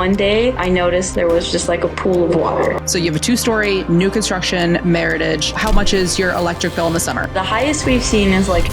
One day I noticed there was just like a pool of water. So you have a 2-story, new construction, Meritage. How much is your electric bill in the summer? The highest we've seen is like...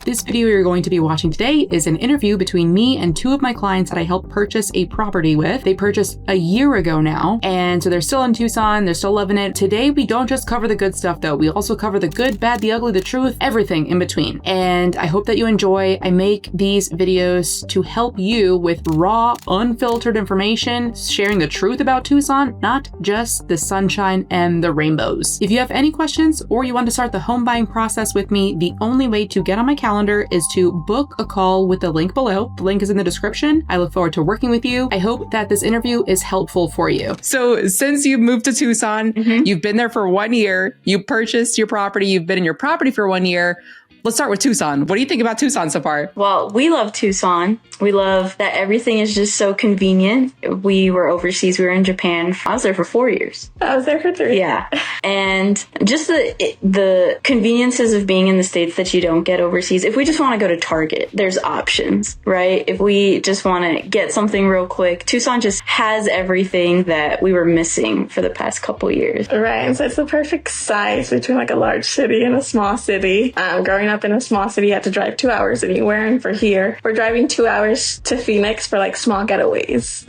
This video you're going to be watching today is an interview between me and 2 of my clients that I helped purchase a property with. They purchased a year ago now, and so they're still in Tucson, they're still loving it. Today, we don't just cover the good stuff though. We also cover the good, bad, the ugly, the truth, everything in between. And I hope that you enjoy. I make these videos to help you with raw, unfiltered information, sharing the truth about Tucson, not just the sunshine and the rainbows. If you have any questions or you want to start the home buying process with me, the only way to get on my calendar is to book a call with the link below. The link is in the description. I look forward to working with you. I hope that this interview is helpful for you. So since you've moved to Tucson, you've been there for 1 year, you purchased your property, you've been in your property for 1 year. Let's start with Tucson. What do you think about Tucson so far? Well, we love Tucson. We love that everything is just so convenient. We were overseas. We were in Japan. I was there for 4 years. I was there for 3. Yeah. And just the conveniences of being in the States that you don't get overseas. If we just want to go to Target, there's options, right? If we just want to get something real quick, Tucson just has everything that we were missing for the past couple years. Right. And so it's the perfect size between like a large city and a small city. Growing up in a small city, you have to drive 2 hours anywhere. And for here, we're driving 2 hours to Phoenix for like small getaways.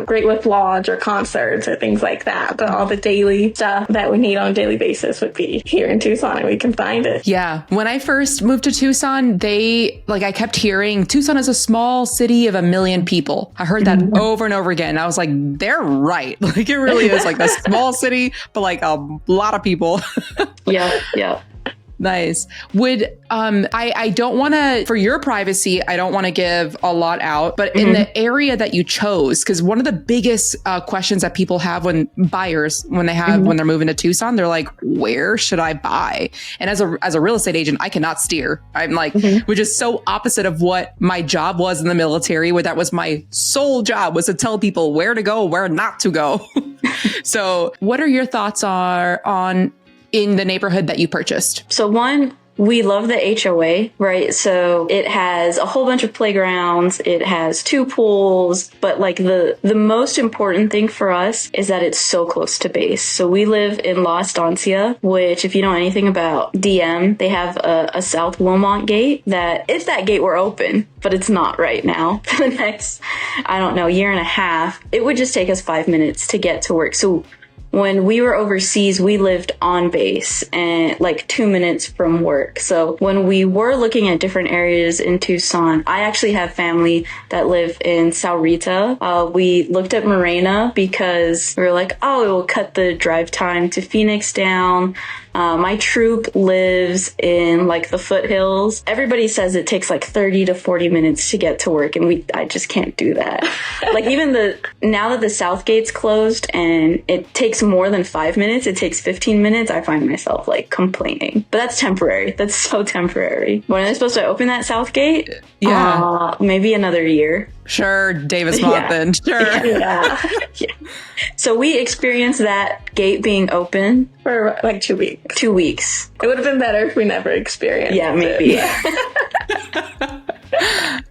Great with lodge or concerts or things like that. But all the daily stuff that we need on a daily basis would be here in Tucson, and we can find it. Yeah. When I first moved to Tucson, I kept hearing Tucson is a small city of 1 million people. I heard that over and over again. I was like, they're right. Like it really is like a small city, but like a lot of people. Yeah. Nice. Would I don't want to, for your privacy, I don't want to give a lot out, but in the area that you chose, because one of the biggest questions that people have when they're moving to Tucson, they're like, where should I buy? And as a real estate agent, I cannot steer. I'm like, which is so opposite of what my job was in the military, where that was my sole job, was to tell people where to go, where not to go. So what are your thoughts on in the neighborhood that you purchased? So one, we love the HOA, right? So it has a whole bunch of playgrounds. It has 2 pools, but like the most important thing for us is that it's so close to base. So we live in La Estancia, which if you know anything about DM, they have a South Wilmot gate that if that gate were open, but it's not right now for the next, year and a half, it would just take us 5 minutes to get to work. So when we were overseas, we lived on base and like 2 minutes from work. So when we were looking at different areas in Tucson, I actually have family that live in Sahuarita. We looked at Marana because we were like, oh, it will cut the drive time to Phoenix down. My troop lives in like the Foothills. Everybody says it takes like 30 to 40 minutes to get to work, and I just can't do that. Like even now that the South Gate's closed and it takes more than 5 minutes, it takes 15 minutes, I find myself like complaining. But that's temporary. That's so temporary. When are they supposed to open that South Gate? Yeah. Maybe another year. Sure, Davis Monthan. Yeah. Sure. Yeah. So we experienced that gate being open For like 2 weeks. 2 weeks. It would have been better if we never experienced Yeah, maybe. it.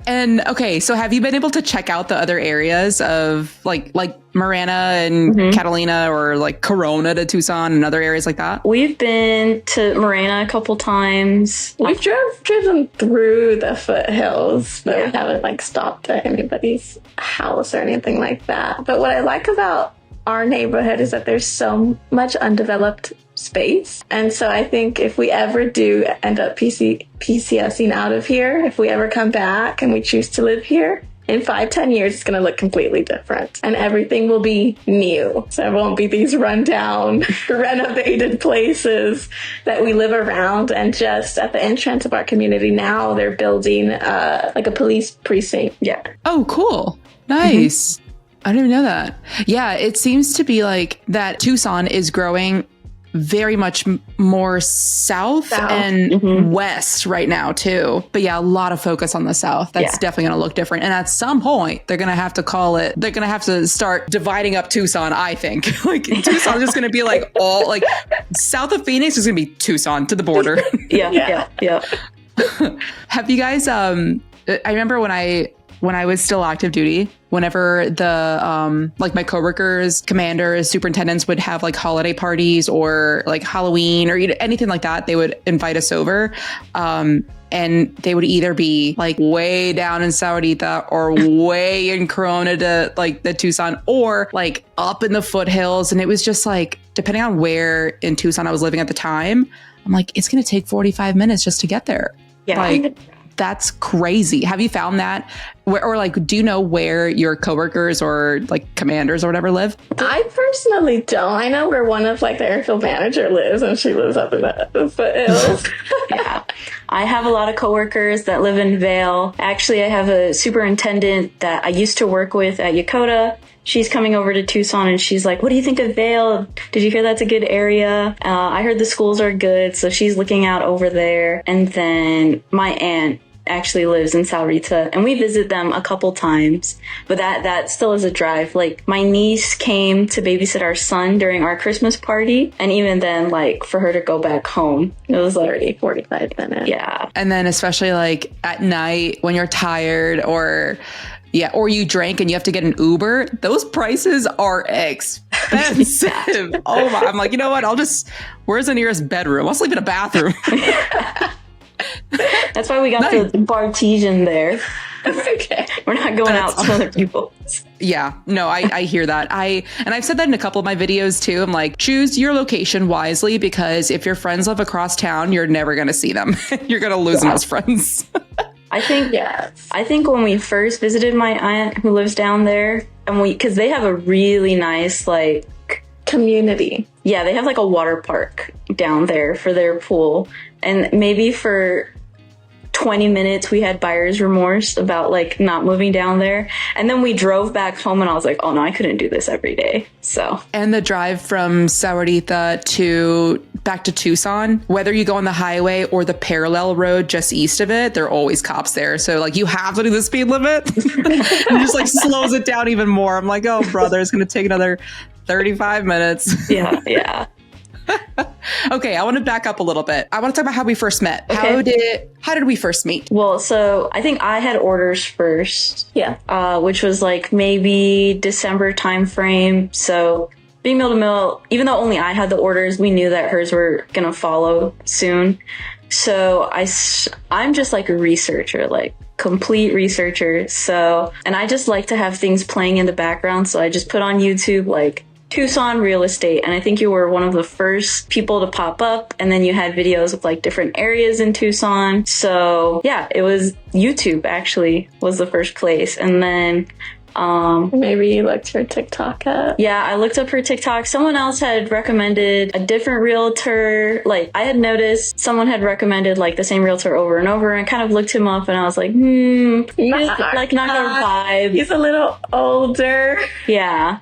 And okay, so have you been able to check out the other areas of like Marana and Catalina, or like Corona to Tucson and other areas like that? We've been to Marana a couple times. We've driven through the Foothills, but we haven't like stopped at anybody's house or anything like that. But what I like about our neighborhood is that there's so much undeveloped space. And so I think if we ever do end up PCSing out of here, if we ever come back and we choose to live here, in 5-10 years, it's going to look completely different and everything will be new. So it won't be these rundown, renovated places that we live around. And just at the entrance of our community now, they're building like a police precinct. Yeah. Oh, cool. Nice. I didn't even know that. Yeah, it seems to be like that Tucson is growing very much more south and west right now too. But yeah, a lot of focus on the south. That's definitely going to look different. And at some point, they're going to have to start dividing up Tucson, I think. Like Tucson is just going to be like all like south of Phoenix is going to be Tucson to the border. Yeah. Have you guys, I remember when I when I was still active duty, whenever the like my coworkers, commanders, superintendents would have like holiday parties or like Halloween or anything like that, they would invite us over. And they would either be like way down in Sahuarita or way in Corona to like the Tucson, or like up in the foothills. And it was just like, depending on where in Tucson I was living at the time, I'm like, it's going to take 45 minutes just to get there. Yeah. Like, that's crazy. Have you found that? Or like, do you know where your coworkers or like commanders or whatever live? I personally don't. I know where one of like the Airfield manager lives, and she lives up in the foothills. Yeah. I have a lot of coworkers that live in Vail. Actually, I have a superintendent that I used to work with at Yokota. She's coming over to Tucson and she's like, what do you think of Vail? Did you hear that's a good area? I heard the schools are good. So she's looking out over there. And then my aunt actually lives in Sahuarita, and we visit them a couple times, but that still is a drive. Like, my niece came to babysit our son during our Christmas party, and even then, like, for her to go back home, it was like 45 minutes. Yeah. And then especially like at night when you're tired or you drank and you have to get an Uber, those prices are expensive. Oh my, I'm like, you know what? Where's the nearest bedroom? I'll sleep in a bathroom. That's why we got the Bartesian there. Okay. We're not going out to other people. Yeah, no, I hear that. I've said that in a couple of my videos too. I'm like, choose your location wisely, because if your friends live across town, you're never going to see them. You're going to lose them as friends. I think when we first visited my aunt who lives down there, and because they have a really nice like community. Yeah, they have like a water park down there for their pool. And maybe for 20 minutes we had buyer's remorse about like not moving down there. And then we drove back home and I was like, oh no, I couldn't do this every day. So. And the drive from Sahuarita back to Tucson, whether you go on the highway or the parallel road just east of it, there are always cops there. So like you have to do the speed limit. It just like slows it down even more. I'm like, oh brother, it's going to take another 35 minutes. Yeah. Okay, I want to back up a little bit. I want to talk about how we first met. Okay. How did we first meet? Well, so I think I had orders first. Yeah. Which was like maybe December timeframe. So being mill to mill, even though only I had the orders, we knew that hers were going to follow soon. So I'm just like a researcher, like complete researcher. So, and I just like to have things playing in the background. So I just put on YouTube, like, Tucson real estate, and I think you were one of the first people to pop up, and then you had videos of like different areas in Tucson. So yeah, it was YouTube actually was the first place, and then maybe you looked her TikTok up. Yeah, I looked up her TikTok. Someone else had recommended a different realtor. Like, I had noticed someone had recommended like the same realtor over and over, and kind of looked him up, and I was like, not our vibe. He's a little older. Yeah.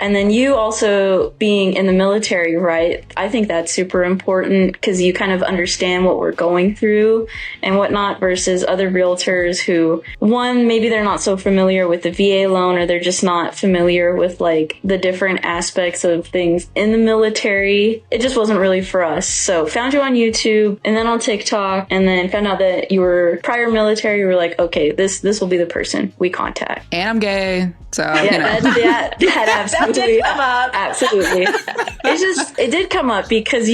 And then you also being in the military, right? I think that's super important because you kind of understand what we're going through and whatnot, versus other realtors who, one, maybe they're not so familiar with the VA loan, or they're just not familiar with like the different aspects of things in the military. It just wasn't really for us. So found you on YouTube and then on TikTok, and then found out that you were prior military. We were like, okay, this will be the person we contact. And I'm gay. So, yeah, that absolutely did come up. Absolutely. It did come up because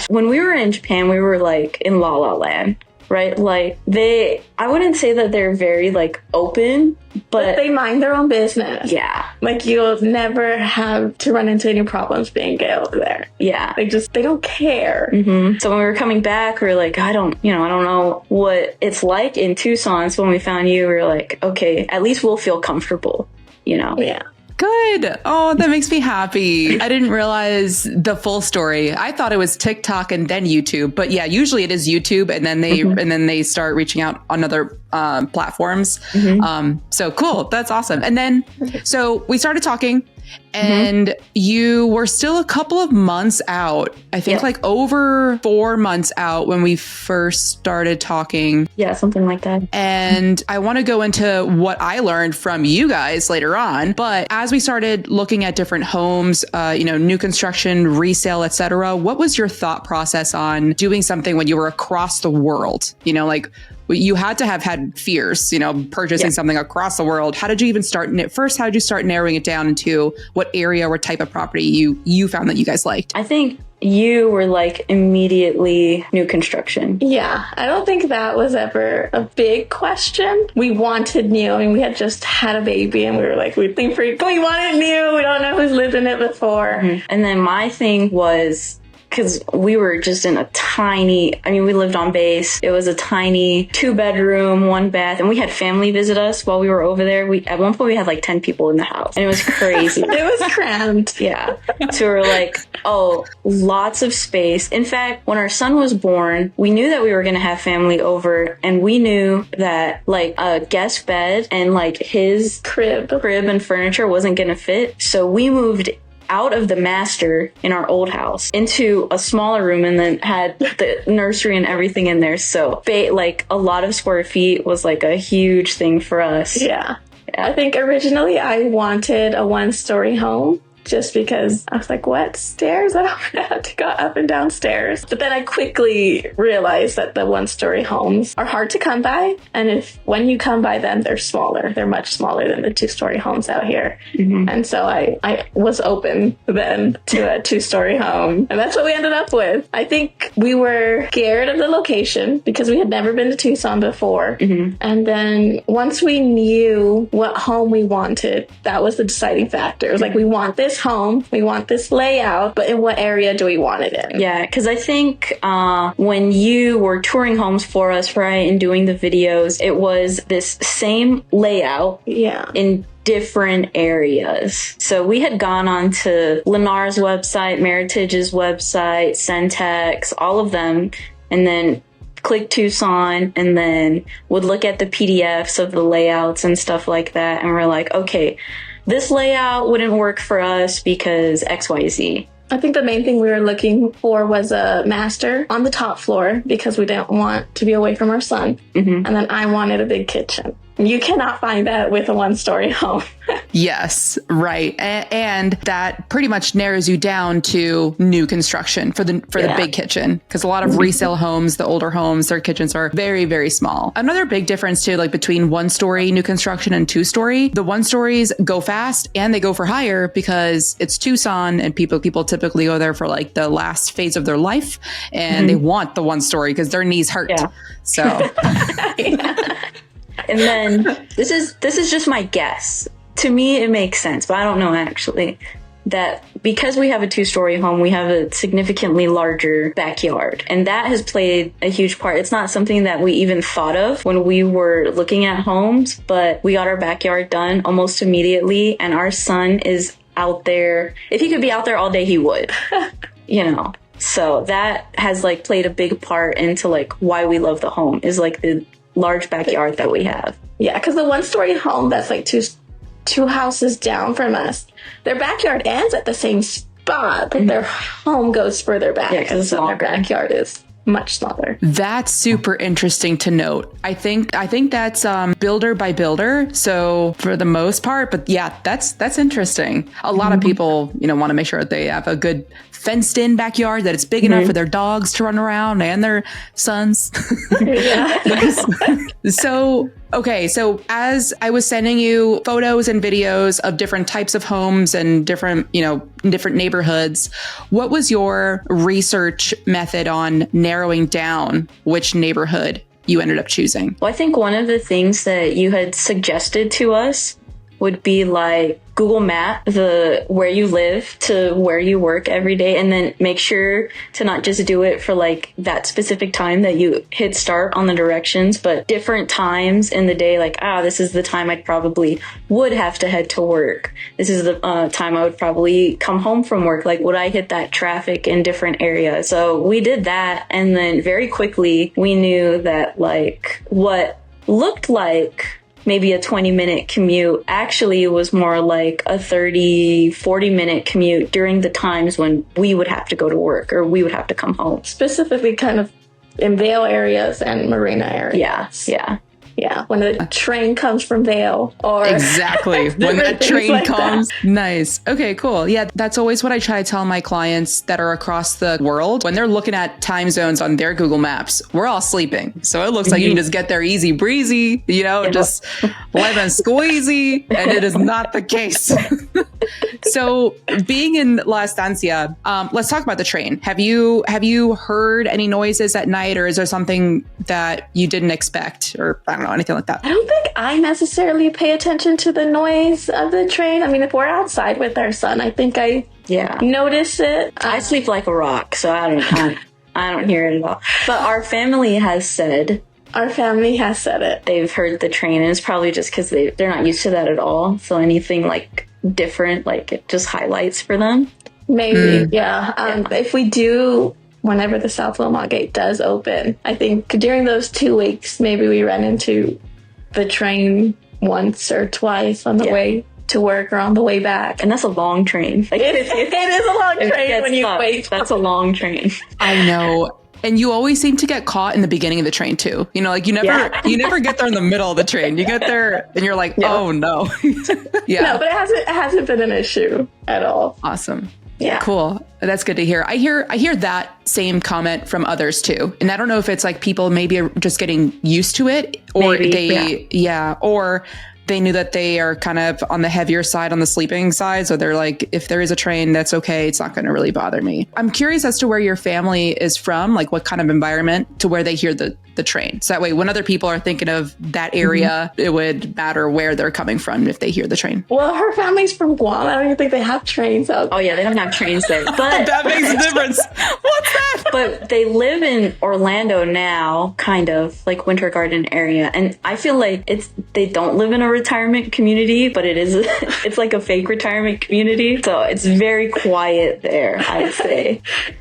when we were in Japan, we were like in La La Land, right? Like I wouldn't say that they're very like open, but they mind their own business. Yeah. Like you'll never have to run into any problems being gay over there. Yeah. They don't care. Mm-hmm. So when we were coming back, we were like, I don't know what it's like in Tucson. So when we found you, we were like, okay, at least we'll feel comfortable, Yeah. Good. Oh, that makes me happy. I didn't realize the full story. I thought it was TikTok and then YouTube, but yeah, usually it is YouTube, and then they start reaching out on other platforms. Mm-hmm. So cool. That's awesome. And then, so we started talking, and you were still a couple of months out. I think like over 4 months out when we first started talking. Yeah, something like that. And I want to go into what I learned from you guys later on. But as we started looking at different homes, new construction, resale, etc., what was your thought process on doing something when you were across the world? you had to have had fears, purchasing something across the world. How did you even start? First, how did you start narrowing it down into what area or type of property you found that you guys liked? I think you were like immediately new construction. Yeah, I don't think that was ever a big question. We wanted new. I mean, we had just had a baby and we were like, we wanted new. We don't know who's lived in it before. Mm-hmm. And then my thing was, because we were just in we lived on base. It was a tiny 2-bedroom, 1-bath, and we had family visit us while we were over there. At one point we had like 10 people in the house, and it was crazy. It was cramped. Yeah. So we were like, oh, lots of space. In fact, when our son was born, we knew that we were going to have family over, and we knew that like a guest bed and like his crib and furniture wasn't going to fit. So we moved out of the master in our old house into a smaller room and then had the nursery and everything in there. So like a lot of square feet was like a huge thing for us. Yeah. I think originally I wanted a 1-story home. Just because I was like, what? Stairs? I don't want to have to go up and down stairs. But then I quickly realized that the 1-story homes are hard to come by. And when you come by them, they're smaller. They're much smaller than the 2-story homes out here. Mm-hmm. And so I was open then to a 2-story home. And that's what we ended up with. I think we were scared of the location because we had never been to Tucson before. Mm-hmm. And then once we knew what home we wanted, that was the deciding factor. It was like, we want this home, we want this layout, but in what area do we want it in? Yeah, because I think when you were touring homes for us, right, and doing the videos, it was this same layout in different areas. So we had gone on to Lennar's website, Meritage's website, Centex, all of them, and then click Tucson, and then would look at the PDFs of the layouts and stuff like that, and we're like, okay, this layout wouldn't work for us because XYZ. I think the main thing we were looking for was a master on the top floor because we didn't want to be away from our son. Mm-hmm. And then I wanted a big kitchen. You cannot find that with a 1-story home. Yes, right. And that pretty much narrows you down to new construction for the big kitchen. Because a lot of resale homes, the older homes, their kitchens are very, very small. Another big difference too, like between 1-story new construction and 2-story, the 1-stories go fast and they go for higher because it's Tucson and people typically go there for like the last phase of their life and they want the 1-story because their knees hurt. Yeah. So. And then this is just my guess. To me, it makes sense, but I don't know actually. That because we have a 2-story home, we have a significantly larger backyard. And that has played a huge part. It's not something that we even thought of when we were looking at homes, but we got our backyard done almost immediately. And our son is out there. If he could be out there all day, he would, So that has like played a big part into like why we love the home is like the large backyard that we have. Yeah, because the 1-story home that's like two houses down from us, their backyard ends at the same spot, but their home goes further back. Yeah, because their backyard is much smaller. That's super interesting to note. I think that's builder by builder. So for the most part, but yeah, that's interesting. A lot of people, want to make sure that they have a good fenced in backyard, that it's big enough for their dogs to run around and their sons. So as I was sending you photos and videos of different types of homes and different neighborhoods, what was your research method on narrowing down which neighborhood you ended up choosing? Well, I think one of the things that you had suggested to us would be like Google Map where you live to where you work every day, and then make sure to not just do it for like that specific time that you hit start on the directions, but different times in the day, like, this is the time I probably would have to head to work. This is the time I would probably come home from work. Like, would I hit that traffic in different areas? So we did that, and then very quickly we knew that like what looked like maybe a 20-minute commute actually was more like a 40-minute commute during the times when we would have to go to work or we would have to come home. Specifically kind of in Vail areas and Marina areas. Yeah. Yeah, when the train comes from Vail or exactly when that train like comes. That. Nice. Okay, cool. Yeah, that's always what I try to tell my clients that are across the world when they're looking at time zones on their Google Maps. We're all sleeping, so it looks like you can just get there easy breezy, just lemon squeezy, and it is not the case. So being in La Estancia, let's talk about the train. Have you heard any noises at night, or is there something that you didn't expect, or I don't know, anything like that? I don't think I necessarily pay attention to the noise of the train. I mean, if we're outside with our son, I think I notice it. I sleep like a rock, so I don't hear it at all. But our family has said it. They've heard the train, and it's probably just because they're not used to that at all. So anything like different, like it just highlights for them. Maybe, yeah. If we do, whenever the South Wilmot Gate does open, I think during those 2 weeks, maybe we run into the train once or twice on the way to work or on the way back. And that's a long train. Like, it is a long train when you wait. That's a long train. I know. And you always seem to get caught in the beginning of the train too. You never get there in the middle of the train. You get there and you're like, oh no. No, but it hasn't been an issue at all. Awesome. Yeah. Cool. That's good to hear. I hear that same comment from others too. And I don't know if it's like people maybe are just getting used to it, or or they knew that they are kind of on the heavier side, on the sleeping side. So they're like, if there is a train, that's okay. It's not going to really bother me. I'm curious as to where your family is from, like what kind of environment to where they hear the train. So that way, when other people are thinking of that area, it would matter where they're coming from if they hear the train. Well, her family's from Guam. I don't even think they have trains out there. Oh yeah, they don't have trains there. But that makes a difference. What's that? But they live in Orlando now, kind of like Winter Garden area. And I feel like they don't live in a retirement community, but it's like a fake retirement community. So it's very quiet there, I'd say.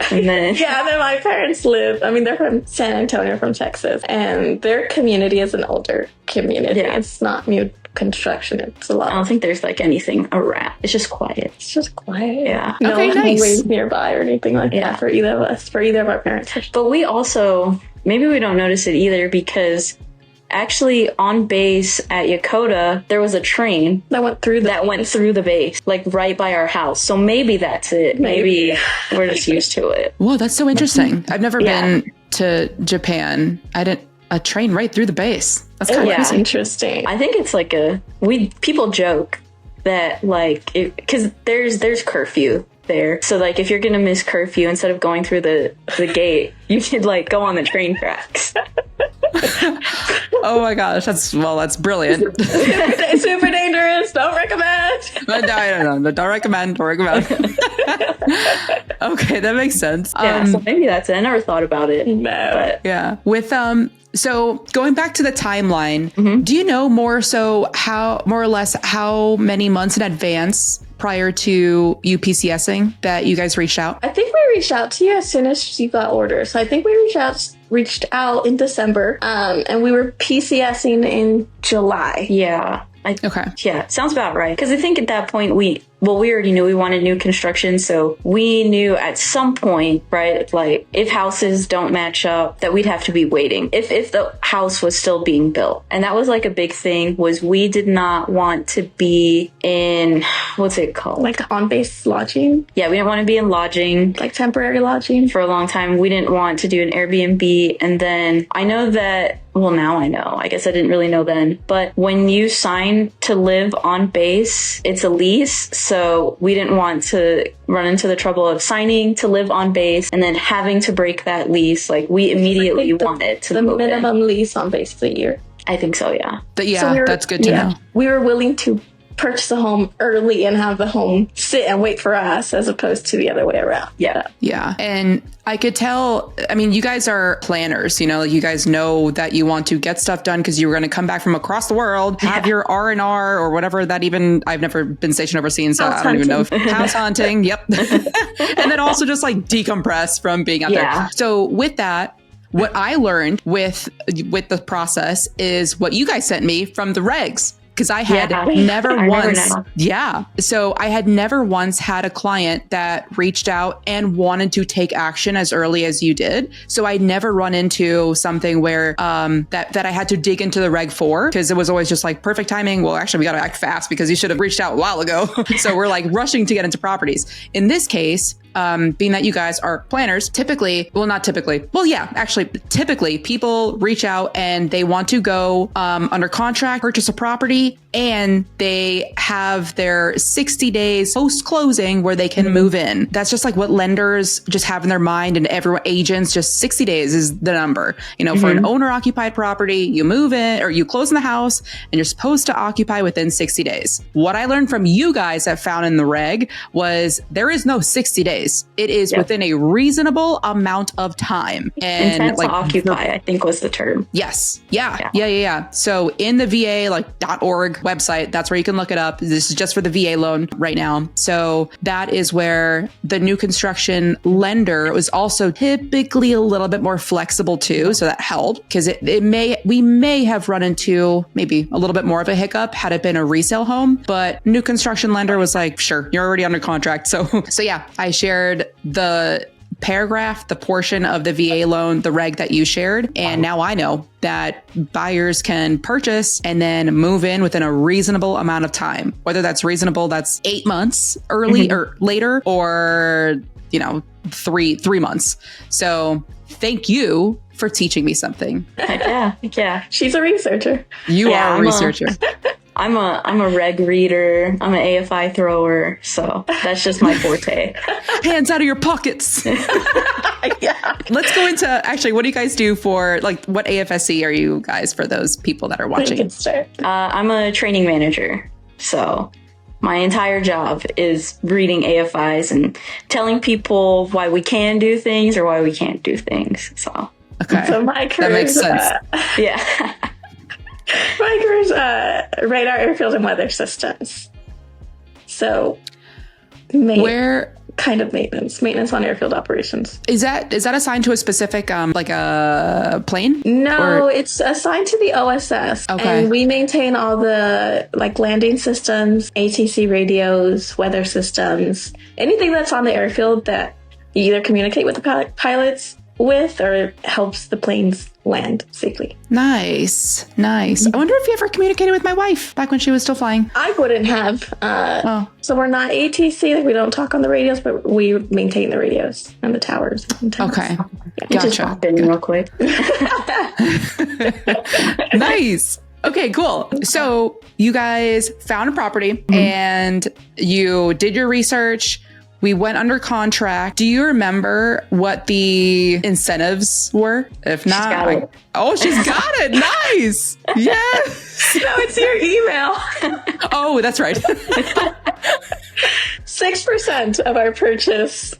And then my parents live, they're from San Antonio, from Texas. And their community is an older community. Yeah. It's not new construction. It's a lot. I don't think there's like anything around. It's just quiet. Yeah. Okay, no nice. Nearby or anything like that for either of us, for either of our parents. But we also, maybe we don't notice it either, because actually on base at Yokota, there was a train that went through the base, like right by our house. So maybe that's it. Maybe we're just used to it. Whoa, that's so interesting. I've never been to Japan. A train right through the base. That's kind of crazy. Interesting. I think it's like people joke that like, because there's curfew there. So like if you're going to miss curfew, instead of going through the gate, you should like go on the train tracks. Oh my gosh, that's brilliant. Super dangerous. Don't recommend. No, don't recommend. Okay, that makes sense. So maybe that's it. I never thought about it. No. But. Yeah. With so going back to the timeline, do you know more or less how many months in advance prior to you PCSing that you guys reached out? I think we reached out to you as soon as you got orders. So I think we reached out in December, and we were PCSing in July. Yeah. Okay. Yeah, sounds about right. Because I think at that point we already knew we wanted new construction. So we knew at some point, right, like if houses don't match up, that we'd have to be waiting if the house was still being built. And that was like a big thing, was we did not want to be in, what's it called? Like on-base lodging? Yeah, we didn't want to be in lodging. Like temporary lodging? For a long time. We didn't want to do an Airbnb. And then I know that, well, now I know. I guess I didn't really know then. But when you sign to live on base, it's a lease. So we didn't want to run into the trouble of signing to live on base and then having to break that lease. Like we immediately wanted to move in. The minimum lease on base is a year. I think so, yeah. So that's good to know. We were willing to purchase a home early and have the home sit and wait for us, as opposed to the other way around. Yeah. And I could tell, you guys are planners, you guys know that you want to get stuff done because you were going to come back from across the world, have your R&R or whatever that even, I've never been stationed overseas, so I don't even know. House hunting. Yep. And then also just like decompress from being out there. So with that, what I learned with the process is what you guys sent me from the regs. because I had never once. Yeah. So I had never once had a client that reached out and wanted to take action as early as you did. So I'd never run into something where that I had to dig into the reg for, because it was always just like perfect timing. Well, actually, we got to act fast because you should have reached out a while ago. So we're like rushing to get into properties. In this case, being that you guys are planners, typically people reach out and they want to go under contract, purchase a property, and they have their 60 days post-closing where they can move in. That's just like what lenders just have in their mind, and everyone, agents, just 60 days is the number. For an owner-occupied property, you move in or you close in the house and you're supposed to occupy within 60 days. What I learned from you guys that found in the reg was there is no 60 days. It is within a reasonable amount of time. And intent to occupy, I think was the term. Yes. Yeah. So in the VA, like .org website, that's where you can look it up. This is just for the VA loan right now. So that is where the new construction lender was also typically a little bit more flexible too. So that helped, because we may have run into maybe a little bit more of a hiccup had it been a resale home, but new construction lender was like, sure, you're already under contract. So yeah, I shared the paragraph, the portion of the VA loan, the reg that you shared. And now I know that buyers can purchase and then move in within a reasonable amount of time. Whether that's reasonable, that's 8 months early or later, or, 3 months. So thank you for teaching me something. Heck yeah. She's a researcher. You are a researcher. I'm a reg reader. I'm an AFI thrower. So that's just my forte. Hands out of your pockets. Yeah. Let's go into actually, what do you guys do for, like, what AFSC are you guys for those people that are watching? I'm a training manager. So my entire job is reading AFIs and telling people why we can do things or why we can't do things. So, okay. So my career, that makes sense. Yeah. My career is radar, airfield, and weather systems. So, kind of maintenance on airfield operations. Is that assigned to a specific like a plane? No, it's assigned to the OSS. Okay. And we maintain all the landing systems, ATC radios, weather systems, anything that's on the airfield that you either communicate with the pilots with or helps the planes land safely. Nice. I wonder if you ever communicated with my wife back when she was still flying. I wouldn't have. So we're not ATC, we don't talk on the radios, but we maintain the radios and the towers. Okay. Gotcha. Just pop in real quick. Nice. Okay, cool. So you guys found a property and you did your research. We went under contract. Do you remember what the incentives were? If not, she's got it. Nice. Yes. No, it's your email. Oh, that's right. 6% of our purchase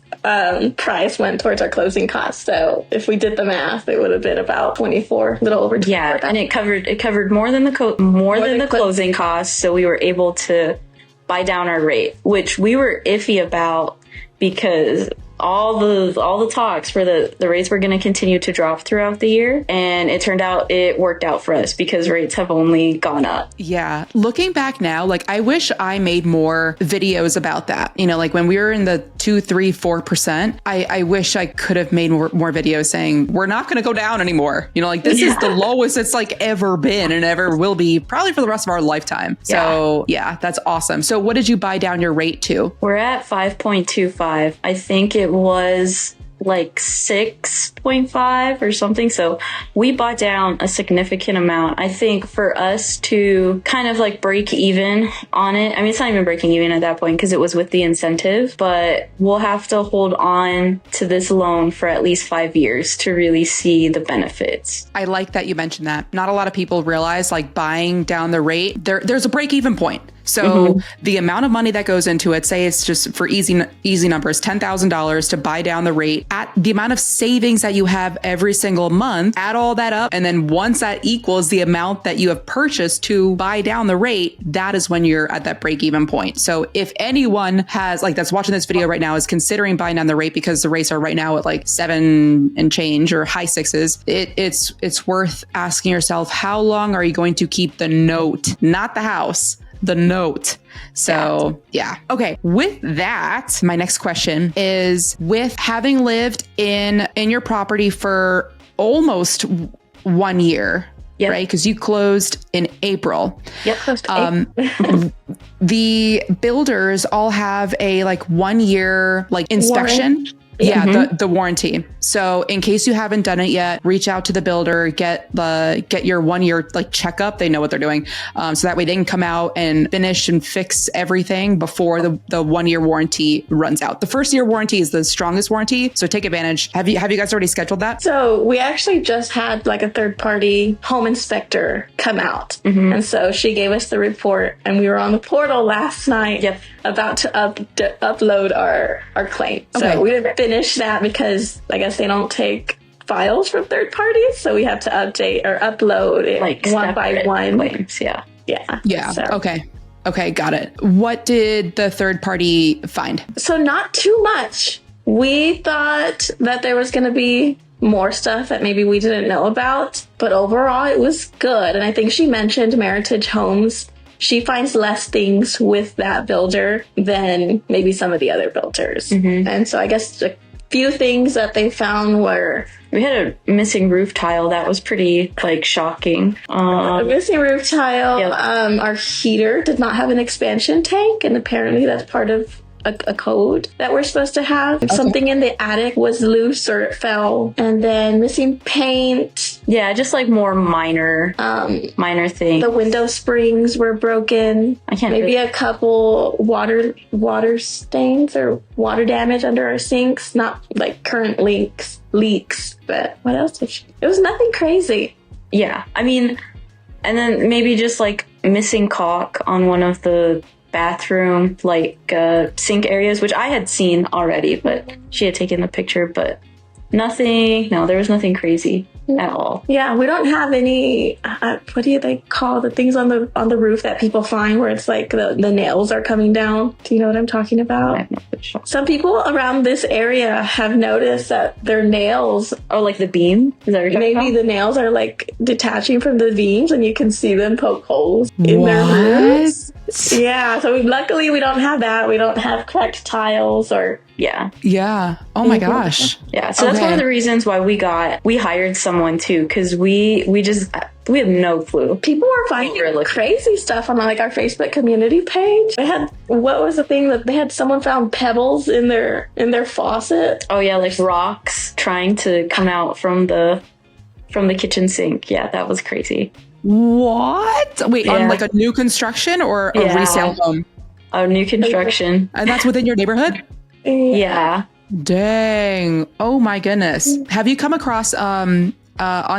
price went towards our closing costs. So if we did the math, it would have been about 24, a little over 24. Yeah, and it covered more than the closing costs. So we were able to buy down our rate, which we were iffy about because all the talks for the rates were going to continue to drop throughout the year. And it turned out it worked out for us because rates have only gone up. Yeah. Looking back now, I wish I made more videos about that. When we were in the 2, 3, 4%, I wish I could have made more videos saying, we're not going to go down anymore. This is the lowest it's ever been and ever will be probably for the rest of our lifetime. So yeah, that's awesome. So what did you buy down your rate to? We're at 5.25. I think it was 6.5 or something. So we bought down a significant amount. I think for us to kind of break even on it. I mean, it's not even breaking even at that point because it was with the incentive, but we'll have to hold on to this loan for at least 5 years to really see the benefits. I like that you mentioned that. Not a lot of people realize buying down the rate, there's a break even point. So the amount of money that goes into it, say it's just for easy numbers, $10,000 to buy down the rate, at the amount of savings that you have every single month, add all that up. And then once that equals the amount that you have purchased to buy down the rate, that is when you're at that break even point. So if anyone has that's watching this video right now is considering buying down the rate because the rates are right now at like 7 and change or high sixes, it's worth asking yourself, how long are you going to keep the note, not the house, the note? So yeah. Okay. With that, my next question is, with having lived in your property for almost 1 year, right? Because you closed in April. Yep, closed April. The builders all have a 1 year inspection. Warrant. Yeah, the warranty. So in case you haven't done it yet, reach out to the builder, get your 1 year checkup. They know what they're doing. So that way they can come out and finish and fix everything before the 1 year warranty runs out. The first year warranty is the strongest warranty. So take advantage. Have you guys already scheduled that? So we actually just had a third party home inspector come out. And so she gave us the report, and we were on the portal last night about to upload our claim. So we didn't finish that because I guess they don't take files from third parties. So we have to update or upload it one by one. Claims, yeah. So. Okay, got it. What did the third party find? So not too much. We thought that there was going to be more stuff that maybe we didn't know about, but overall it was good. And I think she mentioned Meritage Homes. She finds less things with that builder than maybe some of the other builders. And so I guess a few things that they found were... We had a missing roof tile that was pretty shocking. A missing roof tile. Our heater did not have an expansion tank, and apparently that's part of a code that we're supposed to have. Something in the attic was loose or it fell. And then missing paint. Yeah, just more minor things. The window springs were broken. Maybe a couple water stains or water damage under our sinks. Not current leaks, but what else did she? It was nothing crazy. Yeah, I mean, and then maybe just missing caulk on one of the bathroom sink areas, which I had seen already, but she had taken the picture, but there was nothing crazy at all. Yeah, we don't have any what do they call the things on the roof that people find where it's the nails are coming down? Do you know what I'm talking about? I have no clue. Some people around this area have noticed that their nails the beam, is that what you're talking about? Maybe the nails are detaching from the beams and you can see them poke holes in their roofs. Yeah, so luckily we don't have that. We don't have cracked tiles or... Yeah. Oh my gosh. Yeah, so that's one of the reasons why we hired someone too, because we have no clue. People were finding crazy stuff on our Facebook community page. They had, what was the thing that they had? Someone found pebbles in their faucet. Oh yeah, rocks trying to come out from the kitchen sink. Yeah, that was crazy. What? Wait, on a new construction or a resale home? A new construction. And that's within your neighborhood? Yeah. Dang. Oh my goodness. Have you come across on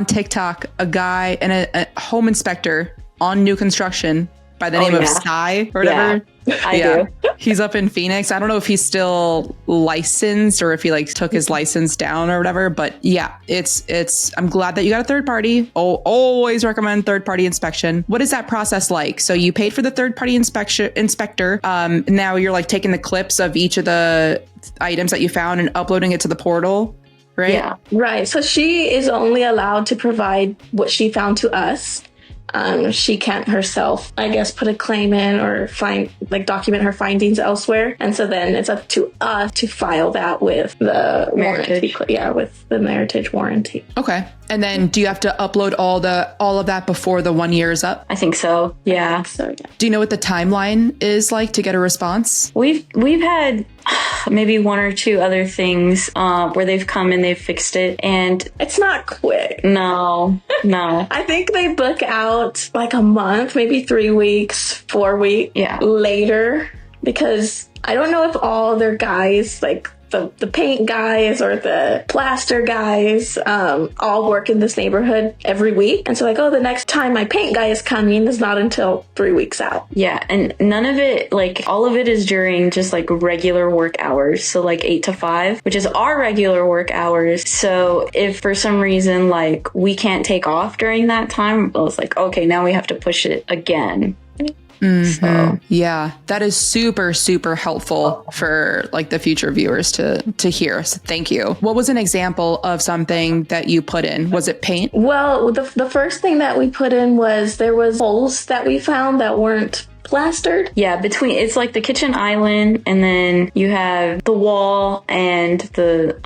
TikTok a guy and a home inspector on new construction by the name of Sai or whatever? I do. He's up in Phoenix. I don't know if he's still licensed or if he took his license down or whatever, but yeah, I'm glad that you got a third party. Always recommend third party inspection. What is that process like? So you paid for the third party inspector. Now you're taking the clips of each of the items that you found and uploading it to the portal, right? Yeah, right. So she is only allowed to provide what she found to us. She can't herself, I guess, put a claim in or document her findings elsewhere. And so then it's up to us to file that with the warranty. Yeah, with the Meritage warranty. Okay. And then do you have to upload all of that before the 1 year is up? I think so. Yeah. Do you know what the timeline is to get a response? We've had maybe one or two other things where they've come and they've fixed it, and it's not quick. No. I think they book out a month, maybe 3 weeks, 4 weeks later, because I don't know if all their guys the paint guys or the plaster guys all work in this neighborhood every week. And so like, oh, the next time my paint guy is coming is not until 3 weeks out. Yeah. And none of it, like all of it is during just like regular work hours. So like 8 to 5, which is our regular work hours. So if for some reason, like we can't take off during that time, well, it's like, okay, now we have to push it again. So yeah, that is super, super helpful for like the future viewers to hear. So thank you. What was an example of something that you put in? Was it paint? Well, the first thing that we put in was there was holes that we found that weren't plastered. Yeah, it's like the kitchen island, and then you have the wall and the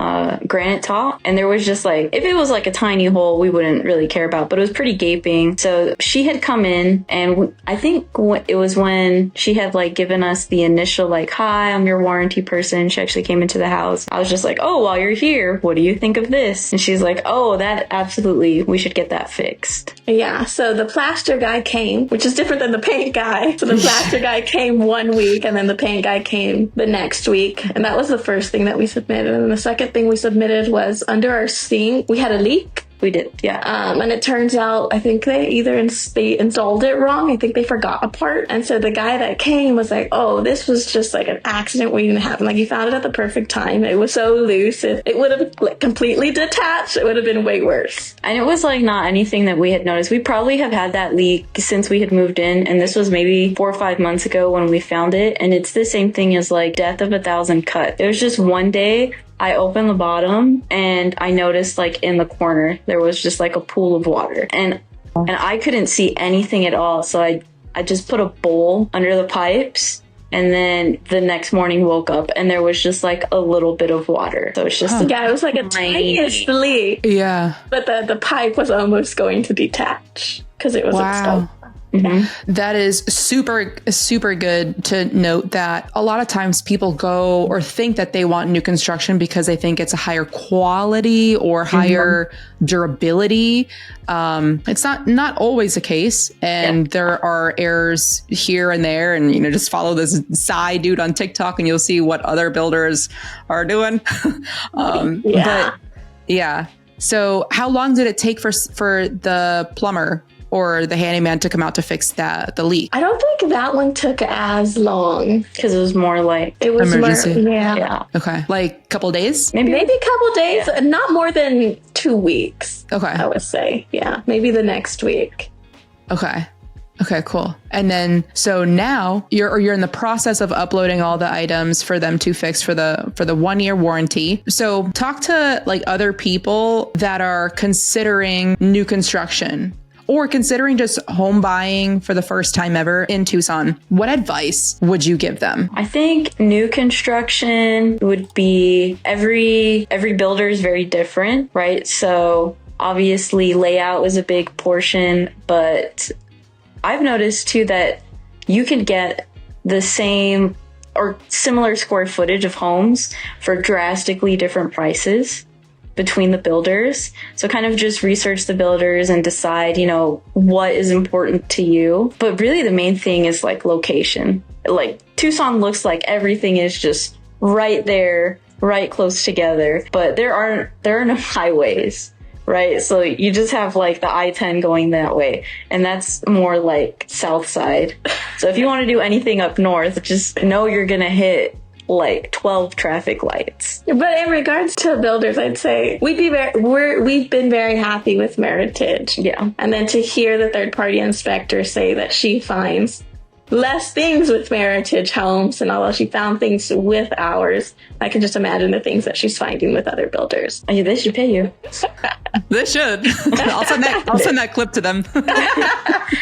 granite top. And there was just like, if it was like a tiny hole, we wouldn't really care about, but it was pretty gaping. So she had come in, and I think it was when she had like given us the initial like, hi, I'm your warranty person. She actually came into the house. I was just like, oh, while you're here, what do you think of this? And she's like, oh, that absolutely, we should get that fixed. Yeah, so the plaster guy came, which is different than the paint guy. So the plaster guy came 1 week, and then the paint guy came the next week. And that was the first thing that we submitted. And the second thing we submitted was under our sink, we had a leak. We did, yeah. And it turns out, I think they installed it wrong. I think they forgot a part. And so the guy that came was like, oh, this was just like an accident waiting to happen. Like, you found it at the perfect time. It was so loose. If it would have like completely detached, it would have been way worse. And it was like not anything that we had noticed. We probably have had that leak since we had moved in. And this was maybe 4 or 5 months ago when we found it. And it's the same thing as like death of a thousand cuts. It was just one day I opened the bottom and I noticed like in the corner, there was just like a pool of water, and I couldn't see anything at all. So I just put a bowl under the pipes, and then the next morning woke up and there was just like a little bit of water. So it's just, yeah, it was like a tiniest leak. Yeah. But the pipe was almost going to detach because it was installed. Mm-hmm. That is super, super good to note that a lot of times people go or think that they want new construction because they think it's a higher quality or higher durability. It's not always the case. And there are errors here and there. And, just follow this Sai dude on TikTok and you'll see what other builders are doing. But yeah. So how long did it take for the plumber or the handyman to come out to fix the leak? I don't think that one took as long because it was more like emergency. Yeah. Okay. Like a couple days? Maybe a couple days, not more than 2 weeks. Okay. I would say. Yeah. Maybe the next week. Okay. Okay, cool. And then, so now you're in the process of uploading all the items for them to fix for the 1-year warranty. So talk to like other people that are considering new construction or considering just home buying for the first time ever in Tucson. What advice would you give them? I think new construction would be every builder is very different, right? So obviously layout was a big portion, but I've noticed too that you could get the same or similar square footage of homes for drastically different prices between the builders. So kind of just research the builders and decide, what is important to you. But really the main thing is like location. Like Tucson looks like everything is just right there, right close together, but there are no highways, right? So you just have like the I-10 going that way, and that's more like south side. So if you want to do anything up north, just know you're gonna hit like 12 traffic lights. But in regards to builders, I'd say we've been very happy with Meritage. Yeah. And then to hear the third-party inspector say that she finds less things with Meritage homes, and although she found things with ours, I can just imagine the things that she's finding with other builders. Oh, they should pay you. They should. I'll send that clip to them.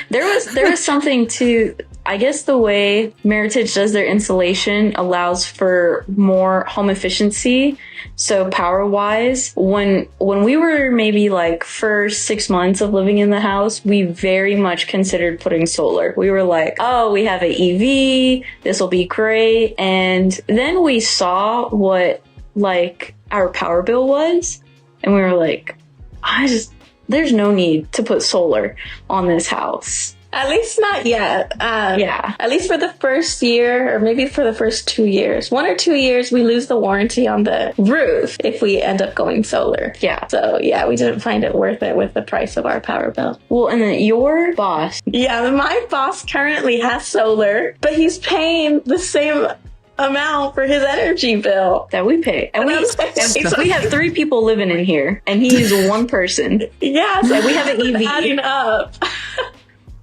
There was something to, I guess the way Meritage does their insulation allows for more home efficiency. So power wise, when we were maybe like first 6 months of living in the house, we very much considered putting solar. We were like, oh, we have an EV, this will be great. And then we saw what like our power bill was, and we were like, there's no need to put solar on this house. At least not yet. Yeah. At least for the first year, or maybe for the first 2 years. 1 or 2 years, we lose the warranty on the roof if we end up going solar. Yeah. So, yeah, we didn't find it worth it with the price of our power bill. Well, and then your boss. Yeah, my boss currently has solar, but he's paying the same amount for his energy bill That we pay. And we have 3 people living in here, and he's one person. Yeah, so And we have an EV. adding up.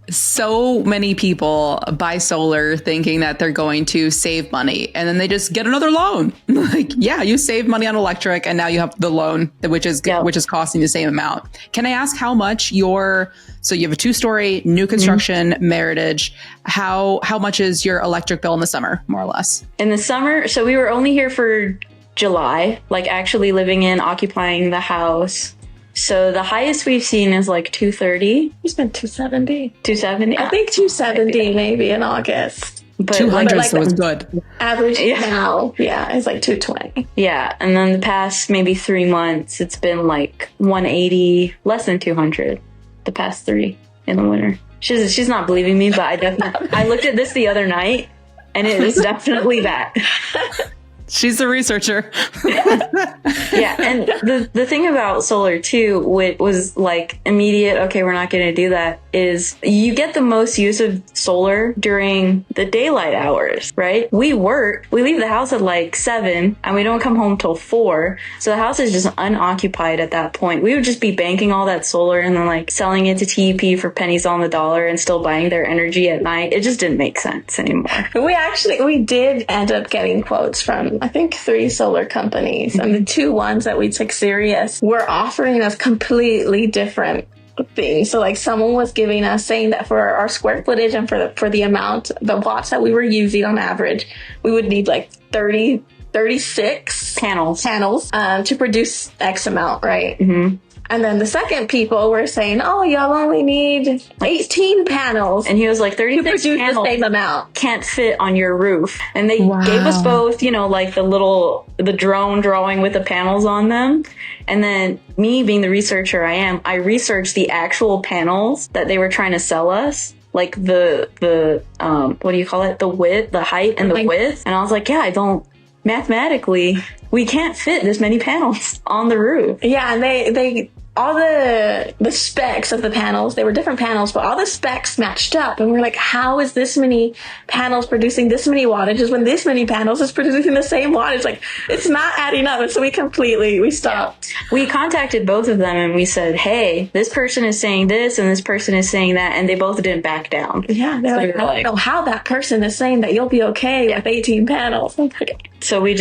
So many people buy solar thinking that they're going to save money, and then they just get another loan. Like, yeah, you save money on electric, and now you have the loan, which is costing the same amount. Can I ask how much so you have a 2-story new construction Meritage. How much is your electric bill in the summer, more or less? In the summer, so we were only here for July, like actually occupying the house. So the highest we've seen is like $230. He's been $270. $270? I think $270 maybe in August. But 200 like was good. Average now, it's like $220. Yeah, and then the past maybe 3 months, it's been like $180, less than $200. The past 3 in the winter. She's not believing me, but I looked at this the other night, and it is definitely that. She's the researcher. Yeah, and the thing about solar too, which was like immediate, okay, we're not going to do that, is you get the most use of solar during the daylight hours, right? We leave the house at like 7 and we don't come home till 4. So the house is just unoccupied at that point. We would just be banking all that solar and then like selling it to TEP for pennies on the dollar and still buying their energy at night. It just didn't make sense anymore. We did end up getting quotes from, I think, 3 solar companies. And the 2 ones that we took serious were offering us completely different things. So like someone was giving us, saying that for our square footage and for the amount, the watts that we were using on average, we would need like 36 panels to produce X amount, right? Mm-hmm. And then the second people were saying, oh, y'all only need 18 panels. And he was like, 36 panels the same amount can't fit on your roof. And they gave us both, like the drone drawing with the panels on them. And then me being the researcher I researched the actual panels that they were trying to sell us. Like the what do you call it? The width, the height and the width. And I was like, mathematically, we can't fit this many panels on the roof. Yeah, and they all the specs of the panels, they were different panels, but all the specs matched up. And we're like, how is this many panels producing this many wattages when this many panels is producing the same wattage? Like, it's not adding up. And so we stopped. Yeah. We contacted both of them and we said, hey, this person is saying this and this person is saying that. And they both didn't back down. Yeah, they're like, I don't know how that person is saying that you'll be okay with 18 panels. So we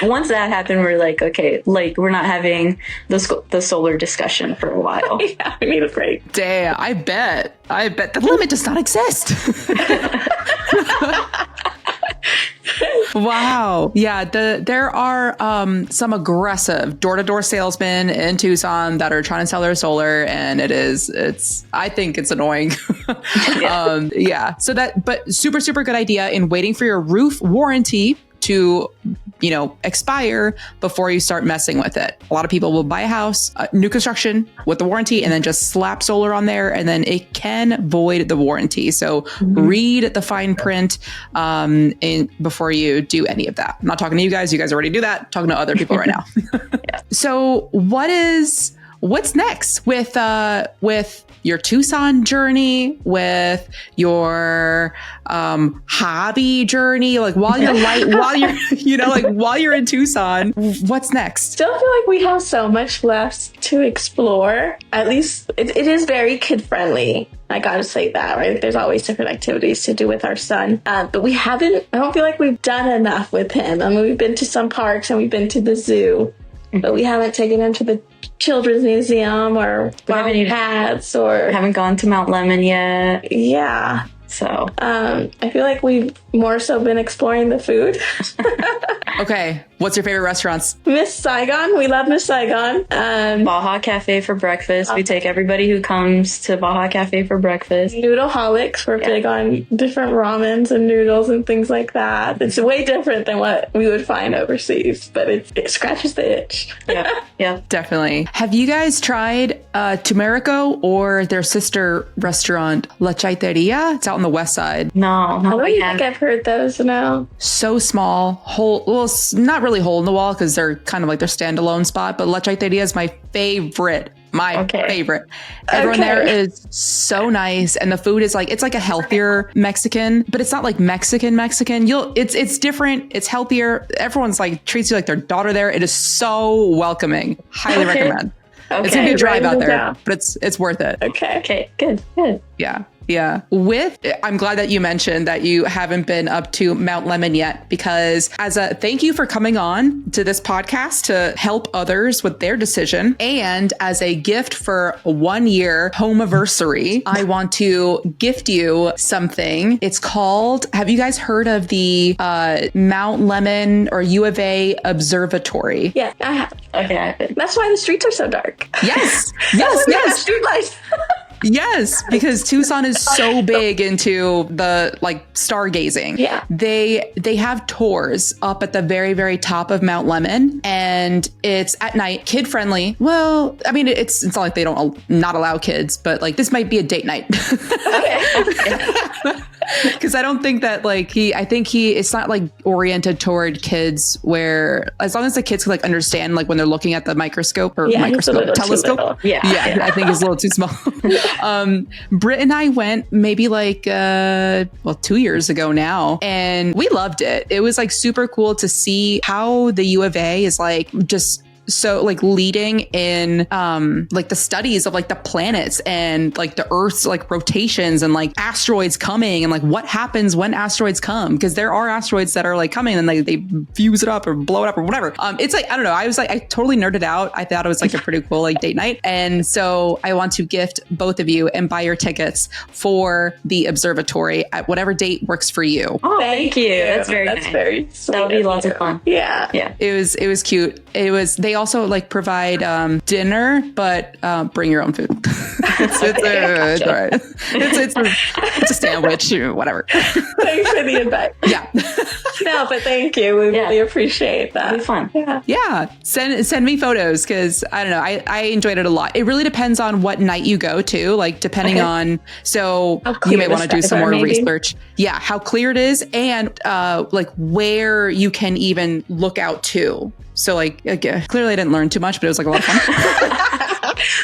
once that happened, we're like, okay, like we're not having the solar discussion for a while. Yeah, we need a break. Damn, I bet the limit does not exist. Wow. Yeah. There are some aggressive door-to-door salesmen in Tucson that are trying to sell their solar, and I think it's annoying. Yeah. So but super, super good idea in waiting for your roof warranty to, expire before you start messing with it. A lot of people will buy a house, new construction with the warranty, and then just slap solar on there, and then it can void the warranty. So read the fine print before you do any of that. I'm not talking to you guys. You guys already do that. I'm talking to other people right now. So what's next with your Tucson journey, with your hobby journey, like while you're in Tucson, what's next? Still feel like we have so much left to explore. At least it is very kid friendly. I gotta say that, right? There's always different activities to do with our son. But I don't feel like we've done enough with him. I mean, we've been to some parks and we've been to the zoo, but we haven't taken him to the Children's Museum or Wild Cats, or haven't gone to Mount Lemmon yet. Yeah. So I feel like we've more so been exploring the food. Okay. What's your favorite restaurants? Miss Saigon. We love Miss Saigon. Baja Cafe for breakfast. We take everybody who comes to Baja Cafe for breakfast. Noodleholics. We're big on different ramens and noodles and things like that. It's way different than what we would find overseas, but it scratches the itch. Yeah. Definitely. Have you guys tried Tumerico or their sister restaurant, La Chaiteria? It's out on the west side. No, I don't think I've heard those now. So small, not really hole in the wall because they're kind of like their standalone spot, but La Chaiteria is my favorite. Favorite. Everyone there is so nice, and the food is like, it's like a healthier Mexican, but it's not like Mexican. It's different. It's healthier. Everyone's like treats you like their daughter there. It is so welcoming. Highly recommend. It's gonna be a drive out there, but it's worth it. Okay. Good. Yeah. I'm glad that you mentioned that you haven't been up to Mount Lemmon yet, because as a thank you for coming on to this podcast to help others with their decision, and as a gift for 1 year homeversary, I want to gift you something. It's called, have you guys heard of the Mount Lemmon or U of A Observatory? Yeah, I have. Okay, I have. That's why the streets are so dark. Yes. Street lights. Yes, because Tucson is so big into the like stargazing. Yeah. They have tours up at the very, very top of Mount Lemmon, and it's at night, kid friendly. Well, I mean, it's not like they don't not allow kids, but like this might be a date night. Okay. Because I don't think that it's not like oriented toward kids where as long as the kids can like understand like when they're looking at the telescope. Yeah. I think it's a little too small. Britt and I went maybe like 2 years ago now, and we loved it. It was like super cool to see how the U of A is like just so like leading in like the studies of like the planets and like the Earth's like rotations and like asteroids coming and like what happens when asteroids come, because there are asteroids that are like coming and they fuse it up or blow it up or whatever. It's like, I don't know, I totally nerded out. I thought it was like a pretty cool like date night, and so I want to gift both of you and buy your tickets for the observatory at whatever date works for you. Oh, thank you. That's nice. Very sweet. That'll be lots of fun. Yeah. It was cute. They also like provide dinner, but bring your own food. It's all right. It's a sandwich, whatever. Thanks for the invite. Yeah. No, but thank you. We really appreciate that. It'll be fun. Yeah. Send me photos, because I don't know. I enjoyed it a lot. It really depends on what night you go to, like depending on, so you may want to do some more research. Yeah. How clear it is, and like where you can even look out to. So like, clearly I didn't learn too much, but it was like a lot of fun.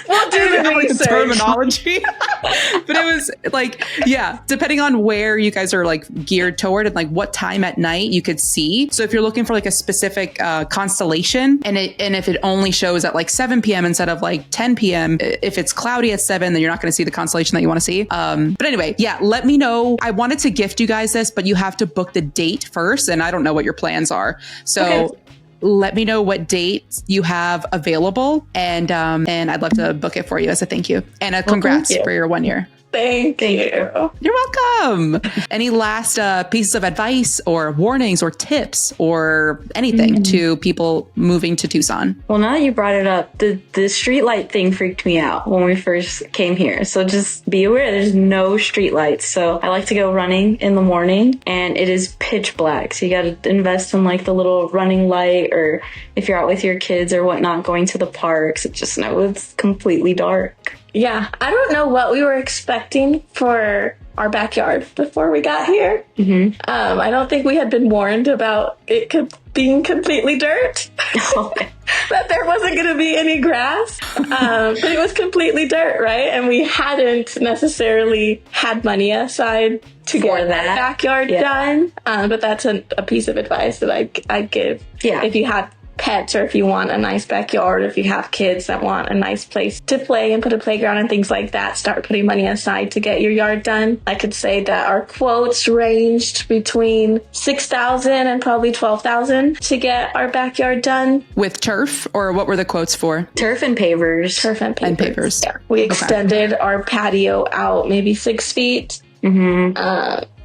We'll do the like research. Terminology. But it was like, yeah, depending on where you guys are like geared toward and like what time at night you could see. So if you're looking for like a specific constellation, and if it only shows at like 7 p.m. instead of like 10 p.m., if it's cloudy at 7, then you're not going to see the constellation that you want to see. But anyway, yeah, let me know. I wanted to gift you guys this, but you have to book the date first, and I don't know what your plans are. So let me know what dates you have available, and I'd love to book it for you as a thank you, and a congrats for your 1 year. Thank you. You're welcome. Any last pieces of advice or warnings or tips or anything to people moving to Tucson? Well, now that you brought it up, the streetlight thing freaked me out when we first came here. So just be aware there's no streetlights. So I like to go running in the morning, and it is pitch black. So you got to invest in like the little running light, or if you're out with your kids or whatnot, going to the parks, just know it's completely dark. Yeah, I don't know what we were expecting for our backyard before we got here. I don't think we had been warned about it being completely dirt. That there wasn't going to be any grass. But it was completely dirt, right? And we hadn't necessarily had money aside to get that backyard done. But that's a piece of advice that I'd give. Yeah. If you have pets, or if you want a nice backyard, if you have kids that want a nice place to play and put a playground and things like that, start putting money aside to get your yard done. I could say that our quotes ranged between $6,000 and probably $12,000 to get our backyard done. With turf, or what were the quotes for? Turf and pavers. Turf and pavers. Yeah. We extended our patio out maybe 6 feet.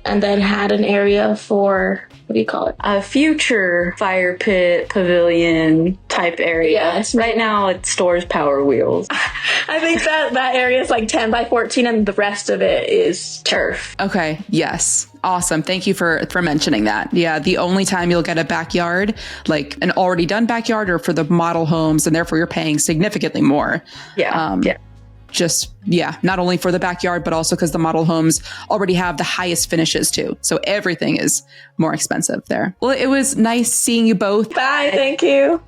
and then had an area for, what do you call it? A future fire pit pavilion type area. Yes. Right now it stores Power Wheels. I think that area is like 10 by 14 and the rest of it is turf. Okay. Yes. Awesome. Thank you for mentioning that. Yeah. The only time you'll get a backyard, like an already done backyard, or for the model homes, and therefore you're paying significantly more. Yeah. Not only for the backyard, but also because the model homes already have the highest finishes too. So everything is more expensive there. Well, it was nice seeing you both. Bye. Thank you.